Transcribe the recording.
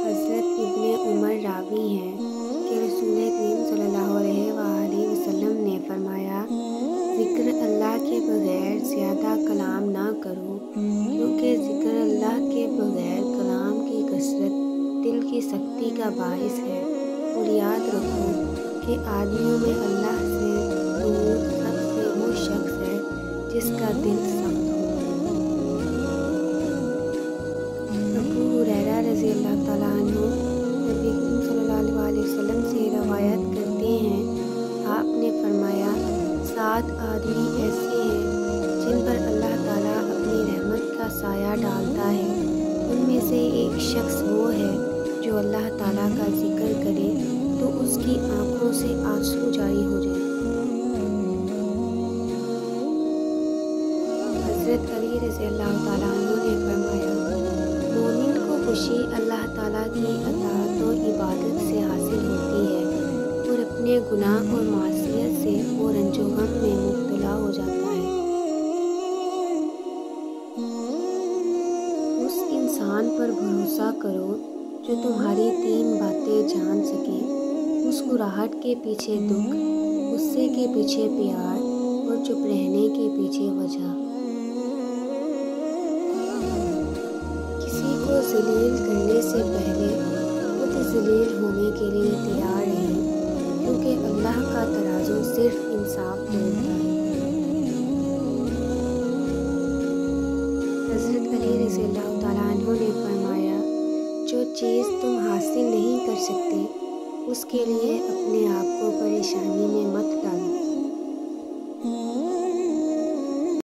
حضرت ابن عمر راوی ہیں کہ رسول کریم صلی اللہ علیہ وسلم نے فرمایا، ذکر اللہ کے بغیر زیادہ کلام نہ کرو، کیونکہ ذکر اللہ کے بغیر کلام کی کثرت دل کی سختی کا باعث ہے۔ اور یاد رکھو کہ آدمیوں میں اللہ سے دور سب سے وہ شخص ہے جس کا دل سخت ہو۔ ابو ہریرہ رضی اللہ تعالیٰ عنہ نبی کریم صلی اللہ علیہ وسلم سے روایت کرتے ہیں، آپ نے فرمایا، 7 آدمی ایسے ہیں جن پر اللہ تعالیٰ اپنی رحمت کا سایہ ڈالتا ہے۔ ان میں سے ایک شخص وہ ہے جو اللہ تعالیٰ کا ذکر کرے تو اس کی آنکھوں سے آنسو جاری ہو جائے۔ حضرت علی رضی اللہ تعالیٰ عنہ نے فرمایا، مومن کو خوشی اللہ تعالیٰ کی اطاعت و عبادت سے حاصل ہوتی ہے اور اپنے گناہ اور معصیت سے وہ رنج و غم میں مبتلا ہو جاتا ہے۔ اس انسان پر بھروسہ کرو جو تمہاری 3 باتیں جان سکے، مسکراہٹ کے پیچھے دکھ، غصے کے پیچھے پیار اور چپ رہنے کے پیچھے وجہ۔ کسی کو ذلیل کرنے سے پہلے خود ذلیل ہونے کے لیے تیار رہیں، کیونکہ اللہ کا ترازو صرف انصاف تولتا ہے۔ حضرت علی رضی اللہ تعالیٰ عنہ نے فرمایا، جو چیز تم حاصل نہیں کر سکتے اس کے لیے اپنے آپ کو پریشانی میں مت ڈالو۔